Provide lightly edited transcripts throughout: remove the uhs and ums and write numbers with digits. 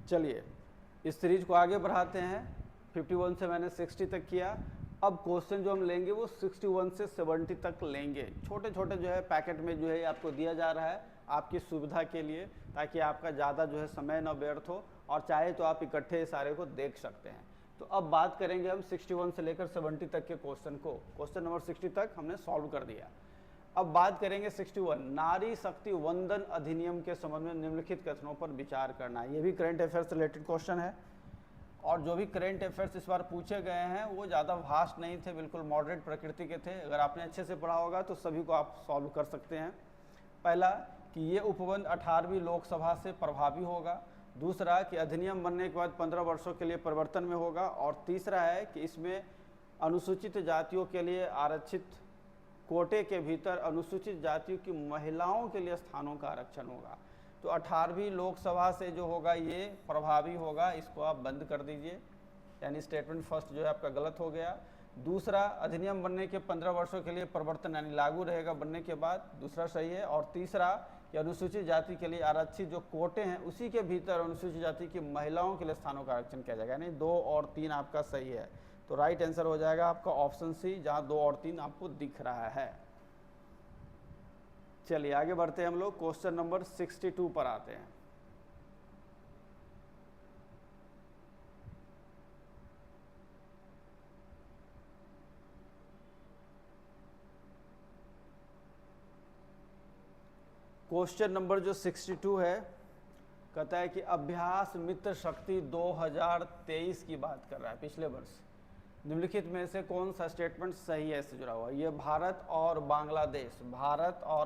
चलिए इस सीरीज को आगे बढ़ाते हैं। 51 से मैंने 60 तक किया। अब क्वेश्चन जो हम लेंगे वो 61 से 70 तक लेंगे। छोटे छोटे जो है पैकेट में जो है आपको दिया जा रहा है आपकी सुविधा के लिए, ताकि आपका ज़्यादा जो है समय न व्यर्थ हो, और चाहे तो आप इकट्ठे सारे को देख सकते हैं। तो अब बात करेंगे हम 61 से लेकर 70 तक के क्वेश्चन को। क्वेश्चन नंबर 60 तक हमने सॉल्व कर दिया। अब बात करेंगे 61, नारी शक्ति वंदन अधिनियम के संबंध में निम्नलिखित कथनों पर विचार करना। ये भी करंट अफेयर्स से रिलेटेड क्वेश्चन है, और जो भी करंट अफेयर्स इस बार पूछे गए हैं वो ज़्यादा वास्ट नहीं थे, बिल्कुल मॉडरेट प्रकृति के थे। अगर आपने अच्छे से पढ़ा होगा तो सभी को आप सॉल्व कर सकते हैं। पहला कि ये उपबंध 18वीं लोकसभा से प्रभावी होगा। दूसरा कि अधिनियम बनने के बाद 15 वर्षों के लिए परिवर्तन में होगा। और तीसरा है कि इसमें अनुसूचित जातियों के लिए आरक्षित कोटे के भीतर अनुसूचित जातियों की महिलाओं के लिए स्थानों का आरक्षण होगा। तो 18वीं लोकसभा से जो होगा ये प्रभावी होगा, इसको आप बंद कर दीजिए, यानी स्टेटमेंट फर्स्ट जो है आपका गलत हो गया। दूसरा, अधिनियम बनने के 15 वर्षों के लिए परिवर्तन यानी लागू रहेगा बनने के बाद, दूसरा सही है। और तीसरा कि अनुसूचित जाति के लिए आरक्षित जो कोटे हैं उसी के भीतर अनुसूचित जाति की महिलाओं के लिए स्थानों का आरक्षण किया जाएगा, यानी 2 और 3 आपका सही है। तो राइट आंसर हो जाएगा आपका ऑप्शन सी, जहां 2 और 3 आपको दिख रहा है। चलिए आगे बढ़ते हैं हम लोग, क्वेश्चन नंबर 62 पर आते हैं। क्वेश्चन नंबर जो 62 है, कहता है कि अभ्यास मित्र शक्ति 2023 की बात कर रहा है, पिछले वर्ष। निम्नलिखित में से कौन सा स्टेटमेंट सही है इससे जुड़ा हुआ? ये भारत और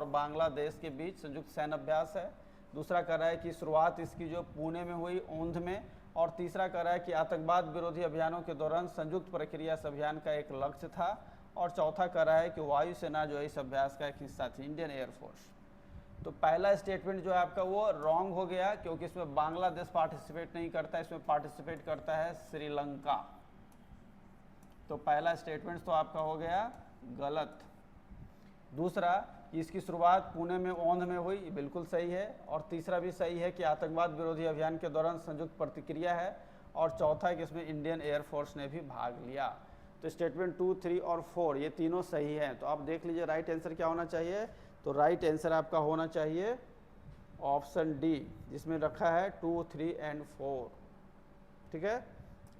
बांग्लादेश के बीच संयुक्त सैन्य अभ्यास है। दूसरा कह रहा है कि शुरुआत इसकी जो पुणे में हुई, ओंध में। और तीसरा कह रहा है कि आतंकवाद विरोधी अभियानों के दौरान संयुक्त प्रक्रिया इस अभियान का एक लक्ष्य था। और चौथा कह रहा है कि वायुसेना जो है इस अभ्यास का एक हिस्सा थी, इंडियन एयरफोर्स। तो पहला स्टेटमेंट जो है आपका वो रॉन्ग हो गया, क्योंकि इसमें बांग्लादेश पार्टिसिपेट नहीं करता, इसमें पार्टिसिपेट करता है श्रीलंका। तो पहला स्टेटमेंट तो आपका हो गया गलत। दूसरा, इसकी शुरुआत पुणे में ओंध में हुई, बिल्कुल सही है। और तीसरा भी सही है कि आतंकवाद विरोधी अभियान के दौरान संयुक्त प्रतिक्रिया है। और चौथा है कि इसमें इंडियन एयरफोर्स ने भी भाग लिया। तो स्टेटमेंट 2, 3 और 4 ये तीनों सही हैं। तो आप देख लीजिए राइट आंसर क्या होना चाहिए। तो राइट आंसर आपका होना चाहिए ऑप्शन डी, जिसमें रखा है 2, 3 एंड 4। ठीक है,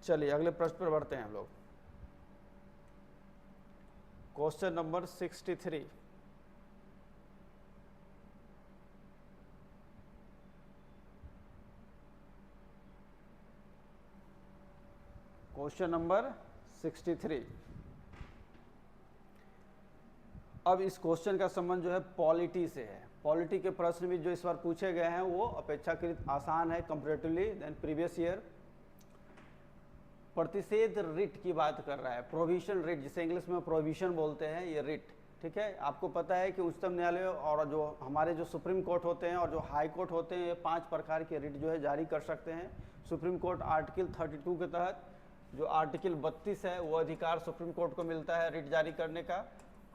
चलिए अगले प्रश्न पर बढ़ते हैं हम लोग। Question number 63, question number 63। अब इस क्वेश्चन का संबंध जो है पॉलिटी से है। पॉलिटी के प्रश्न भी जो इस बार पूछे गए हैं वो अपेक्षाकृत आसान है कंपैरेटिवली देन प्रीवियस ईयर। प्रतिषेध रिट की बात कर रहा है, प्रोविजन रिट, जिसे इंग्लिश में प्रोविजन बोलते हैं, ये रिट। ठीक है, आपको पता है कि उच्चतम न्यायालय और जो हमारे जो सुप्रीम कोर्ट होते हैं और जो हाई कोर्ट होते हैं, ये 5 प्रकार के रिट जो है जारी कर सकते हैं। सुप्रीम कोर्ट आर्टिकल 32 के तहत, जो आर्टिकल 32 है वो अधिकार सुप्रीम कोर्ट को मिलता है रिट जारी करने का।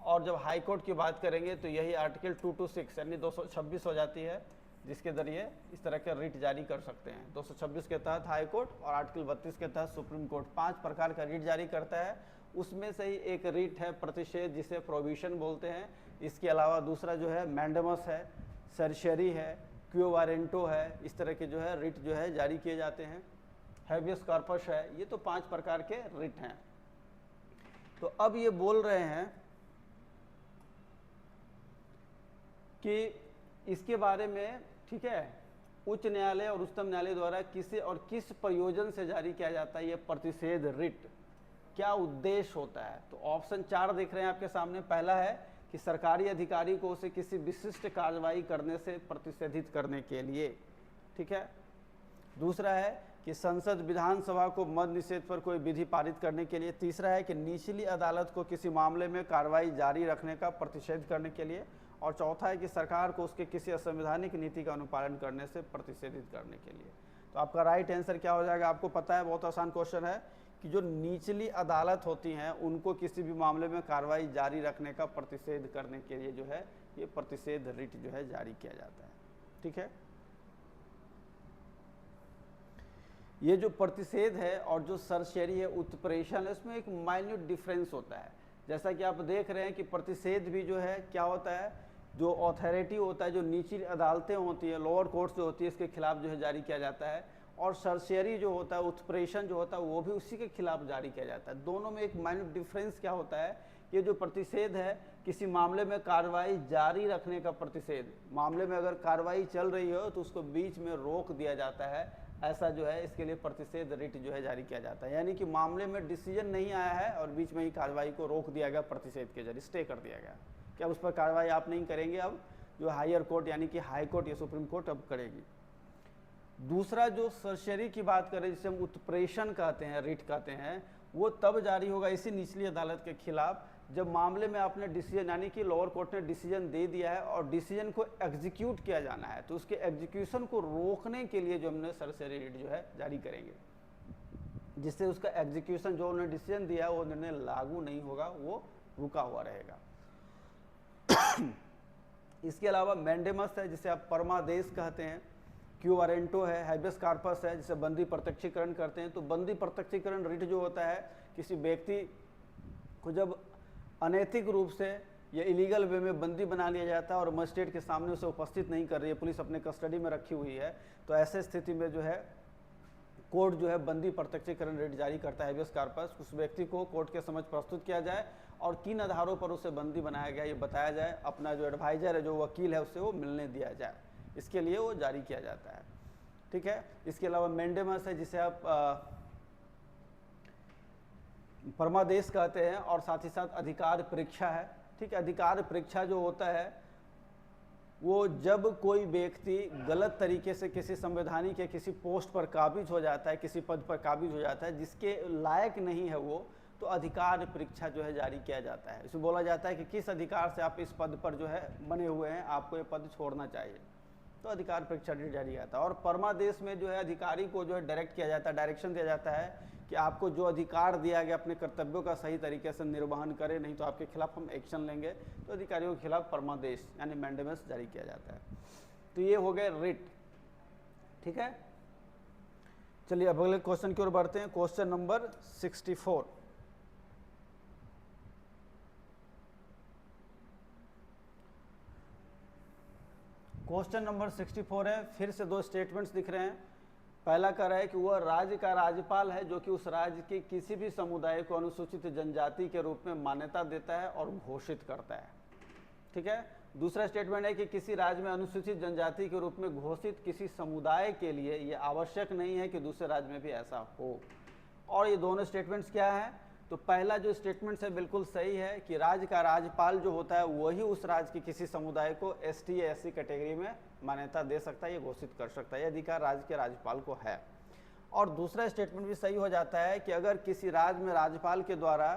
और जब हाई कोर्ट की बात करेंगे तो यही आर्टिकल 226 यानी 226 हो जाती है, जिसके जरिए इस तरह के रिट जारी कर सकते हैं। 226 के तहत हाई कोर्ट और आर्टिकल 32 के तहत सुप्रीम कोर्ट 5 प्रकार का रिट जारी करता है। उसमें से ही एक रिट है प्रतिषेध, जिसे प्रोविजन बोलते हैं। इसके अलावा दूसरा जो है मैंडेमस है, सर्शरी है, क्यो वारंटो है, इस तरह के जो है रिट जो है जारी किए जाते हैं। हैबियस कॉर्पस है, ये तो 5 प्रकार के रिट हैं। तो अब ये बोल रहे हैं कि इसके बारे में, ठीक है, उच्च न्यायालय और उच्चतम न्यायालय द्वारा किसे और किस प्रयोजन से जारी किया जाता है ये प्रतिषेध रिट, क्या उद्देश्य होता है। तो ऑप्शन 4 दिख रहे हैं आपके सामने। पहला है कि सरकारी अधिकारी को उसे किसी विशिष्ट कार्रवाई करने से प्रतिषेधित करने के लिए। ठीक है। दूसरा है कि संसद विधानसभा को मद निषेध पर कोई विधि पारित करने के लिए। तीसरा है कि निचली अदालत को किसी मामले में कार्रवाई जारी रखने का प्रतिषेध करने के लिए। और चौथा है कि सरकार को उसके किसी असंवैधानिक नीति का अनुपालन करने से प्रतिषेधित करने के लिए। तो आपका राइट आंसर क्या हो जाएगा, आपको पता है, बहुत आसान क्वेश्चन है कि जो निचली अदालत होती हैं उनको किसी भी मामले में कार्रवाई जारी रखने का प्रतिषेध करने के लिए जो है ये प्रतिषेध रिट जो है जारी किया जाता है। ठीक है। ये जो प्रतिषेध है और जो सरशेरी है उत्प्रेषण है, इसमें एक माइन्यूट डिफरेंस होता है। जैसा कि आप देख रहे हैं कि प्रतिषेध भी जो है क्या होता है, जो अथॉरिटी होता है, जो निचली अदालतें होती है, लोअर कोर्ट जो होती है, इसके खिलाफ जो है जारी किया जाता है, और सरशेरी जो होता है, उत्प्रेषण जो होता है, वो भी उसी के खिलाफ जारी किया जाता है। दोनों में एक माइन्यूट डिफरेंस क्या होता है, ये जो प्रतिषेध है किसी मामले में कार्रवाई जारी रखने का प्रतिषेध, मामले में अगर कार्रवाई चल रही हो तो उसको बीच में रोक दिया जाता है, ऐसा जो है इसके लिए प्रतिषेध रिट जो है जारी किया जाता है। यानी कि मामले में डिसीजन नहीं आया है और बीच में ही कार्रवाई को रोक दिया गया, प्रतिषेध के जरिए स्टे कर दिया गया कि अब उस पर कार्रवाई आप नहीं करेंगे, अब जो हायर कोर्ट यानी कि हाई कोर्ट या सुप्रीम कोर्ट अब करेगी। दूसरा जो सरशेरी की बात करें, जिसे हम उत्प्रेषण कहते हैं, रिट कहते हैं, वो तब जारी होगा इसी निचली अदालत के खिलाफ जब मामले में आपने डिसीजन यानी कि लोअर कोर्ट ने डिसीजन दे दिया है और डिसीजन को एग्जीक्यूट किया जाना है, तो उसके एग्जीक्यूशन को रोकने के लिए जो हमने सरशेरी रिट जो है जारी करेंगे, जिससे उसका एग्जीक्यूशन जो उन्होंने डिसीजन दिया है वो निर्णय लागू नहीं होगा, वो रुका हुआ रहेगा। इसके अलावा मैंडेमस है, जिसे आप परमादेश कहते हैं, क्यू वारेंटो है, हैबियस कार्पस है, जिसे बंदी प्रत्यक्षीकरण करते हैं। तो बंदी प्रत्यक्षीकरण रिट जो होता है, किसी व्यक्ति को जब अनैतिक रूप से या इलीगल वे में बंदी बना लिया जाता है और मजिस्ट्रेट के सामने उसे उपस्थित नहीं कर रही है, पुलिस अपने कस्टडी में रखी हुई है, तो ऐसे स्थिति में जो है कोर्ट जो है बंदी प्रत्यक्षीकरण रिट जारी करता है, हैबियस कार्पस। उस व्यक्ति को कोर्ट के समक्ष प्रस्तुत किया जाए और किन आधारों पर उसे बंदी बनाया गया ये बताया जाए, अपना जो एडवाइजर है, जो वकील है, उससे वो मिलने दिया जाए, इसके लिए वो जारी किया जाता है। ठीक है। इसके अलावा मैंडेमस है, जिसे आप परमादेश कहते हैं, और साथ ही साथ अधिकार परीक्षा है। ठीक है। अधिकार परीक्षा जो होता है वो जब कोई व्यक्ति गलत तरीके से किसी संवैधानिक या किसी पोस्ट पर काबिज हो जाता है, किसी पद पर काबिज हो जाता है जिसके लायक नहीं है वो, तो अधिकार परीक्षा जो है जारी किया जाता है। इसमें बोला जाता है कि किस अधिकार से आप इस पद पर जो है बने हुए हैं, आपको ये पद छोड़ना चाहिए, तो अधिकार परीक्षा जारी जाता है। और परमादेश में जो है अधिकारी को जो है डायरेक्ट किया जाता है, डायरेक्शन दिया जाता है कि आपको जो अधिकार दिया गया अपने कर्तव्यों का सही तरीके से निर्वहन करें, नहीं तो आपके खिलाफ हम एक्शन लेंगे। तो अधिकारियों के खिलाफ परमादेश यानी मैंडेमस जारी किया जाता है। तो ये हो गए रिट। ठीक है। चलिए अब अगले क्वेश्चन की ओर बढ़ते हैं। Question number 64। क्वेश्चन नंबर 64 है, फिर से दो स्टेटमेंट्स दिख रहे हैं। पहला कह रहा है कि वह राज्य का राज्यपाल है जो कि उस राज्य के किसी भी समुदाय को अनुसूचित जनजाति के रूप में मान्यता देता है और घोषित करता है। ठीक है। दूसरा स्टेटमेंट है कि किसी राज्य में अनुसूचित जनजाति के रूप में घोषित किसी समुदाय के लिए यह आवश्यक नहीं है कि दूसरे राज्य में भी ऐसा हो। और ये दोनों स्टेटमेंट्स क्या है, तो पहला जो स्टेटमेंट है बिल्कुल सही है कि राज्य का राज्यपाल जो होता है वही उस राज्य के किसी समुदाय को एसटी या एससी कैटेगरी में मान्यता दे सकता है, ये घोषित कर सकता है, यह अधिकार राज्य के राज्यपाल को है। और दूसरा स्टेटमेंट भी सही हो जाता है कि अगर किसी राज्य में राज्यपाल के द्वारा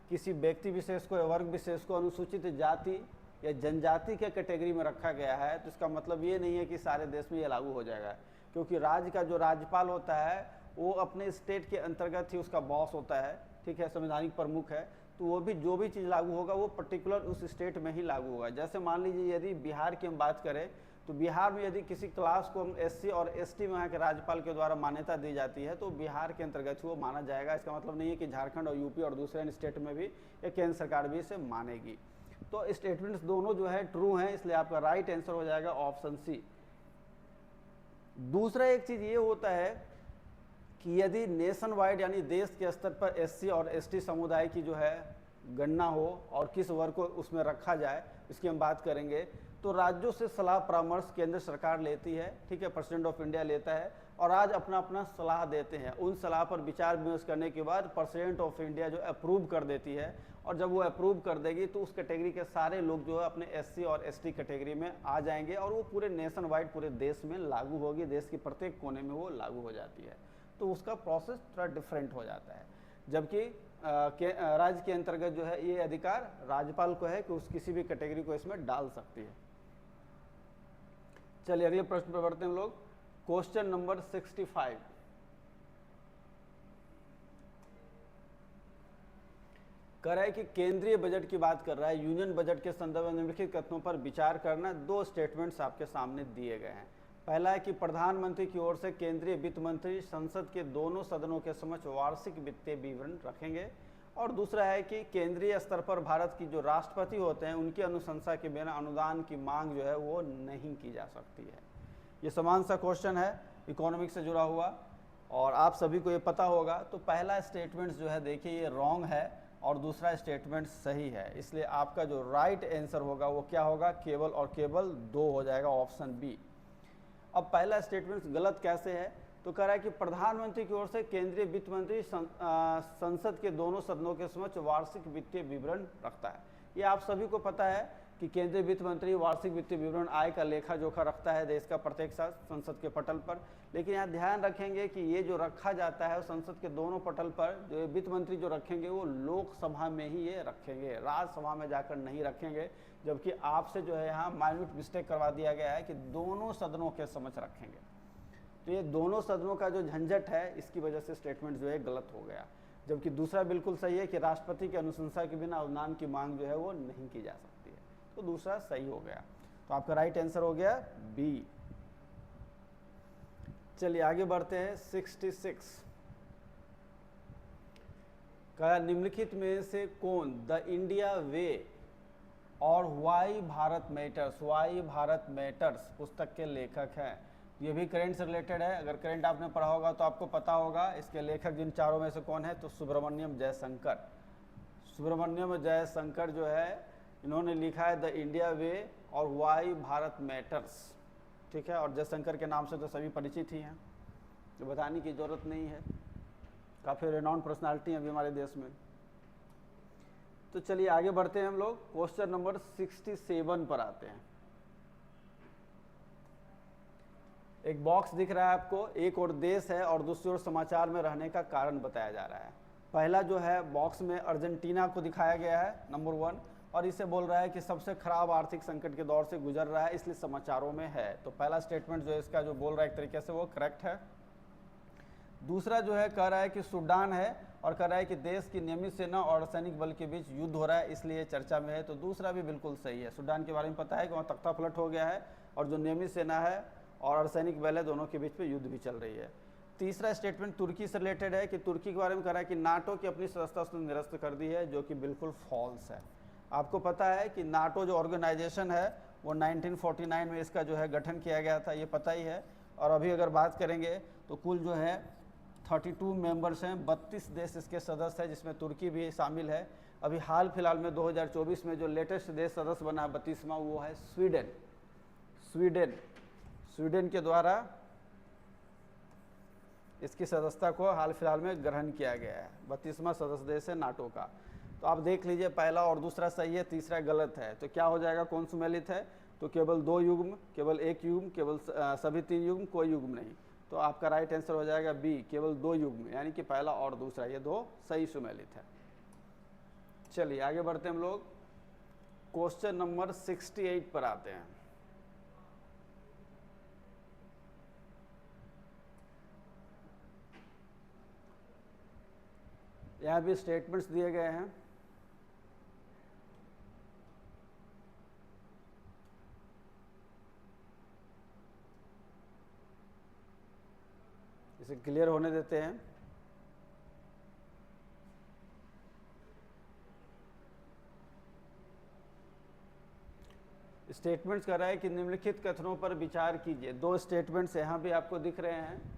किसी व्यक्ति विशेष को या वर्ग विशेष को अनुसूचित जाति या जनजाति के कैटेगरी में रखा गया है, तो इसका मतलब ये नहीं है कि सारे देश में ये लागू हो जाएगा, क्योंकि राज्य का जो राज्यपाल होता है वो अपने स्टेट के अंतर्गत ही उसका बॉस होता है। ठीक है। संवैधानिक प्रमुख है, तो वो भी जो भी चीज़ लागू होगा वो पर्टिकुलर उस स्टेट में ही लागू होगा। जैसे मान लीजिए यदि बिहार की हम बात करें, तो बिहार में यदि किसी क्लास को हम एससी और एसटी में वहाँ के राज्यपाल के द्वारा मान्यता दी जाती है तो बिहार के अंतर्गत वो माना जाएगा। इसका मतलब नहीं है कि झारखंड और यूपी और दूसरे स्टेट में भी या केंद्र सरकार भी इसे मानेगी। तो स्टेटमेंट्स दोनों जो है ट्रू हैं, इसलिए आपका राइट आंसर हो जाएगा ऑप्शन सी। दूसरा एक चीज़ ये होता है कि यदि नेशन वाइड यानी देश के स्तर पर एससी और एसटी समुदाय की जो है गणना हो और किस वर्ग को उसमें रखा जाए, इसकी हम बात करेंगे, तो राज्यों से सलाह परामर्श केंद्र सरकार लेती है। ठीक है। प्रेसिडेंट ऑफ इंडिया लेता है और आज अपना अपना सलाह देते हैं। उन सलाह पर विचार विमर्श करने के बाद प्रेसिडेंट ऑफ इंडिया जो अप्रूव कर देती है, और जब वो अप्रूव कर देगी तो उस कैटेगरी के सारे लोग जो है अपने एससी और एसटी कैटेगरी में आ जाएंगे और वो पूरे नेशन वाइड पूरे देश में लागू होगी, देश के प्रत्येक कोने में वो लागू हो जाती है। तो उसका प्रोसेस थोड़ा डिफरेंट हो जाता है। जबकि राज्य के अंतर्गत जो है ये अधिकार राज्यपाल को है कि उस किसी भी कैटेगरी को इसमें डाल सकती है। चलिए अगले प्रश्न पर बढ़ते हैं हम लोग। Question number 65। कह रहा है कि केंद्रीय बजट की बात कर रहा है, यूनियन बजट के संदर्भ में निम्नलिखित कथनों पर विचार करना। दो स्टेटमेंट्स आपके सामने दिए गए हैं। पहला है कि प्रधानमंत्री की ओर से केंद्रीय वित्त मंत्री संसद के दोनों सदनों के समक्ष वार्षिक वित्तीय विवरण रखेंगे। और दूसरा है कि केंद्रीय स्तर पर भारत की जो राष्ट्रपति होते हैं उनकी अनुशंसा के बिना अनुदान की मांग जो है वो नहीं की जा सकती है। ये समान सा क्वेश्चन है इकोनॉमिक्स से जुड़ा हुआ और आप सभी को ये पता होगा। तो पहला स्टेटमेंट जो है देखिए ये रॉन्ग है और दूसरा स्टेटमेंट सही है, इसलिए आपका जो राइट आंसर होगा वो क्या होगा, केवल और केवल 2 हो जाएगा, ऑप्शन बी। अब पहला स्टेटमेंट गलत कैसे है, तो कह रहा है कि प्रधानमंत्री की ओर से केंद्रीय वित्त मंत्री संसद के दोनों सदनों के समक्ष वार्षिक वित्तीय विवरण रखता है। ये आप सभी को पता है कि केंद्रीय वित्त मंत्री वार्षिक वित्तीय विवरण आय का लेखा जोखा रखता है देश का प्रत्येक साल संसद के पटल पर। लेकिन यहाँ ध्यान रखेंगे कि ये जो रखा जाता है संसद के दोनों पटल पर, जो वित्त मंत्री जो रखेंगे वो लोकसभा में ही ये रखेंगे, राज्यसभा में जाकर नहीं रखेंगे। जबकि आपसे जो है यहाँ माइन्यूट मिस्टेक करवा दिया गया है कि दोनों सदनों के समक्ष रखेंगे। तो ये दोनों सदनों का जो झंझट है इसकी वजह से स्टेटमेंट जो है गलत हो गया। जबकि दूसरा बिल्कुल सही है कि राष्ट्रपति की अनुशंसा के बिना अनुदान की मांग जो है वो नहीं की जा सकती है, तो दूसरा सही हो गया। तो आपका राइट आंसर हो गया बी। चलिए आगे बढ़ते हैं। 66 का निम्नलिखित में से कौन द इंडिया वे और वाई भारत मैटर्स पुस्तक के लेखक हैं। ये भी करंट से रिलेटेड है, अगर करंट आपने पढ़ा होगा तो आपको पता होगा। इसके लेखक जिन चारों में से कौन है, तो सुब्रमण्यम जयशंकर जो है इन्होंने लिखा है द इंडिया वे और वाई भारत मैटर्स, ठीक है। और जयशंकर के नाम से तो सभी परिचित ही हैं, तो बताने की ज़रूरत नहीं है, काफ़ी रेनाउंड पर्सनालिटी हैं अभी हमारे देश में। तो चलिए आगे बढ़ते हैं हम लोग, क्वेश्चन नंबर 67 पर आते हैं। एक बॉक्स दिख रहा है आपको, एक और देश है और दूसरी ओर समाचार में रहने का कारण बताया जा रहा है। पहला जो है बॉक्स में अर्जेंटीना को दिखाया गया है नंबर 1, और इसे बोल रहा है कि सबसे खराब आर्थिक संकट के दौर से गुजर रहा है, इसलिए समाचारों में है। तो पहला स्टेटमेंट जो है इसका जो बोल रहा है एक तरीके से वो करेक्ट है। दूसरा जो है कह रहा है कि सूडान है और कह रहा है कि देश की नियमित सेना और सैनिक बल के बीच युद्ध हो रहा है, इसलिए चर्चा में है। तो दूसरा भी बिल्कुल सही है। सूडान के बारे में पता है कि वहाँ तख्ता पलट हो गया है और जो नियमित सेना है और अर्धसैनिक बल है दोनों के बीच में युद्ध भी चल रही है। तीसरा स्टेटमेंट तुर्की से रिलेटेड है कि तुर्की के बारे में कह रहा है कि नाटो की अपनी सदस्यता उसने निरस्त कर दी है, जो कि बिल्कुल फॉल्स है। आपको पता है कि नाटो जो ऑर्गेनाइजेशन है वो 1949 में इसका जो है गठन किया गया था, ये पता ही है। और अभी अगर बात करेंगे तो कुल जो है 32 मेंबर्स हैं, 32 देश इसके सदस्य हैं, जिसमें तुर्की भी शामिल है। अभी हाल फिलहाल में 2024 में जो लेटेस्ट देश सदस्य बना है 32वां, वो है स्वीडन के द्वारा इसकी सदस्यता को हाल फिलहाल में ग्रहण किया गया है। 32वां सदस्य देश है नाटो का। तो आप देख लीजिए पहला और दूसरा सही है, तीसरा गलत है। तो क्या हो जाएगा, कौन सुमेलित है, तो केवल 2 युग्म, केवल 1 युग्म, केवल सभी 3 युग्म, कोई युग्म नहीं। तो आपका राइट आंसर हो जाएगा बी, केवल 2 युग्म, यानी कि पहला और दूसरा, ये 2 सही सुमेलित है। चलिए आगे बढ़ते हैं हम लोग, क्वेश्चन नंबर 68 पर आते हैं। यहाँ भी स्टेटमेंट्स दिए गए हैं। इसे क्लियर होने देते हैं। स्टेटमेंट्स कर रहा है कि निम्नलिखित कथनों पर विचार कीजिए। 2 स्टेटमेंट्स यहाँ भी आपको दिख रहे हैं।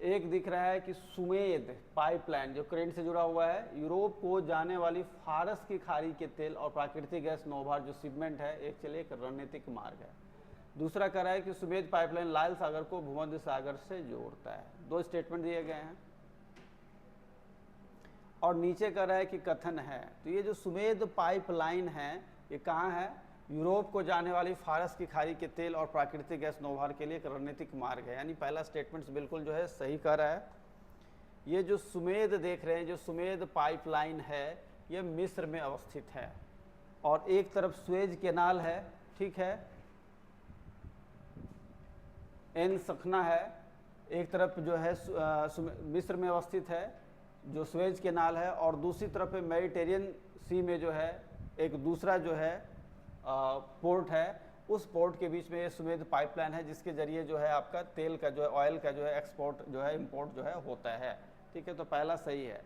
एक दिख रहा है कि सुमेद पाइपलाइन जो करंट से जुड़ा हुआ है, यूरोप को जाने वाली फारस की खाड़ी के तेल और प्राकृतिक गैस नौभार जो शिपमेंट है एक रणनीतिक मार्ग है। दूसरा कह रहा है कि सुमेद पाइपलाइन लाल सागर को भूमध्य सागर से जोड़ता है। 2 स्टेटमेंट दिए गए हैं और नीचे कह रहा है कि कथन है। तो ये जो सुमेद पाइपलाइन है ये कहाँ है, यूरोप को जाने वाली फारस की खाड़ी के तेल और प्राकृतिक गैस नौभार के लिए एक रणनीतिक मार्ग है, यानी पहला स्टेटमेंट बिल्कुल जो है सही कह रहा है। ये जो सुमेद देख रहे हैं, जो सुमेद पाइपलाइन है ये मिस्र में अवस्थित है और एक तरफ सुएज कैनाल है, ठीक है, एन सखना है, एक तरफ जो है मिस्र में अवस्थित है जो सुएज कैनाल है, और दूसरी तरफ मेडिटेरियन सी में जो है एक दूसरा जो है पोर्ट है उस पोर्ट के बीच में ये सुमेध पाइपलाइन है, जिसके जरिए जो है आपका तेल का जो है, ऑयल का जो है एक्सपोर्ट जो है इंपोर्ट जो है होता है। ठीक है, तो पहला सही है।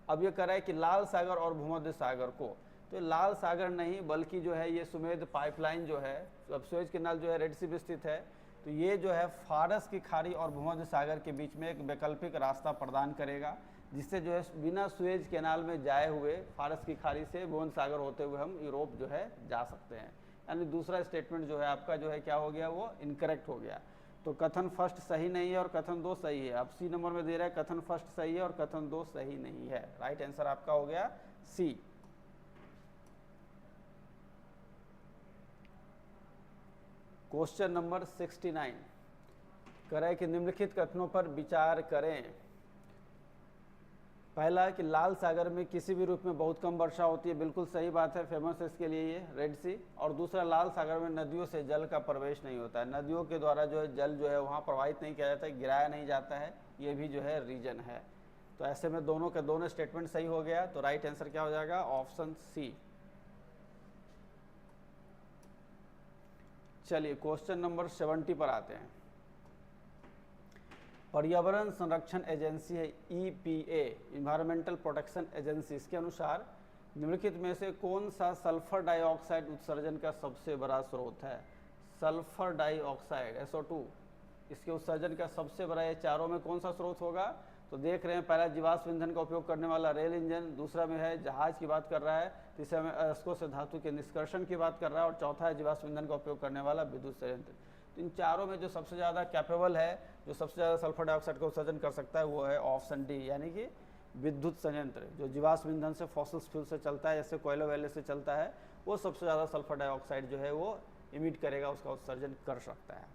अब ये कह रहा है कि लाल सागर और भूमध्य सागर को, तो लाल सागर नहीं बल्कि जो है ये सुमेध पाइपलाइन जो है, अब सुएज कैनाल जो है रेड सी में स्थित है, तो ये जो है फारस की खाड़ी और भूमध्य सागर के बीच में एक वैकल्पिक रास्ता प्रदान करेगा, जिससे जो है बिना सुएज कैनाल में जाए हुए फारस की खाड़ी से भूमध्य सागर होते हुए हम यूरोप जो है जा सकते हैं। यानी दूसरा स्टेटमेंट जो है आपका जो है क्या हो गया, वो इनकरेक्ट हो गया। तो कथन फर्स्ट सही नहीं है और कथन 2 सही है। अब सी नंबर में दे रहा है कथन फर्स्ट सही है और कथन 2 सही नहीं है। राइट आंसर आपका हो गया सी। क्वेश्चन नंबर 69 कह रहा है कि निम्नलिखित कथनों पर विचार करें। पहला है कि लाल सागर में किसी भी रूप में बहुत कम वर्षा होती है, बिल्कुल सही बात है, फेमस है इसके लिए ये रेड सी। और दूसरा, लाल सागर में नदियों से जल का प्रवेश नहीं होता है, नदियों के द्वारा जो है जल जो है वहाँ प्रवाहित नहीं किया जाता है, गिराया नहीं जाता है, ये भी जो है रीजन है। तो ऐसे में दोनों के दोनों स्टेटमेंट सही हो गया। तो राइट आंसर क्या हो जाएगा, ऑप्शन सी। चलिए क्वेश्चन नंबर 70 पर आते हैं। पर्यावरण संरक्षण एजेंसी है EPA, इन्वायरमेंटल प्रोटेक्शन एजेंसी, इसके अनुसार निम्नलिखित में से कौन सा सल्फर डाइऑक्साइड उत्सर्जन का सबसे बड़ा स्रोत है। सल्फर डाइऑक्साइड SO2 इसके उत्सर्जन का सबसे बड़ा, ये चारों में कौन सा स्रोत होगा। तो देख रहे हैं, पहला जीवाश्म ईंधन का उपयोग करने वाला रेल इंजन, दूसरा में है जहाज की बात कर रहा है, तीसरा में अयस्कों से धातु के निष्कर्षण की बात कर रहा है, और चौथा है जीवाश्म ईंधन का उपयोग करने वाला विद्युत संयंत्र। तो इन चारों में जो सबसे ज़्यादा कैपेबल है, जो सबसे ज़्यादा सल्फर डाइऑक्साइड का उत्सर्जन कर सकता है, वो है ऑप्शन डी, यानी कि विद्युत संयंत्र। जो जीवाश्म ईंधन से, फॉसिल फ्यूल से चलता है, जैसे कोयला वैले से चलता है, वो सबसे ज़्यादा सल्फर डाइऑक्साइड जो है वो इमिट करेगा, उसका उत्सर्जन कर सकता है।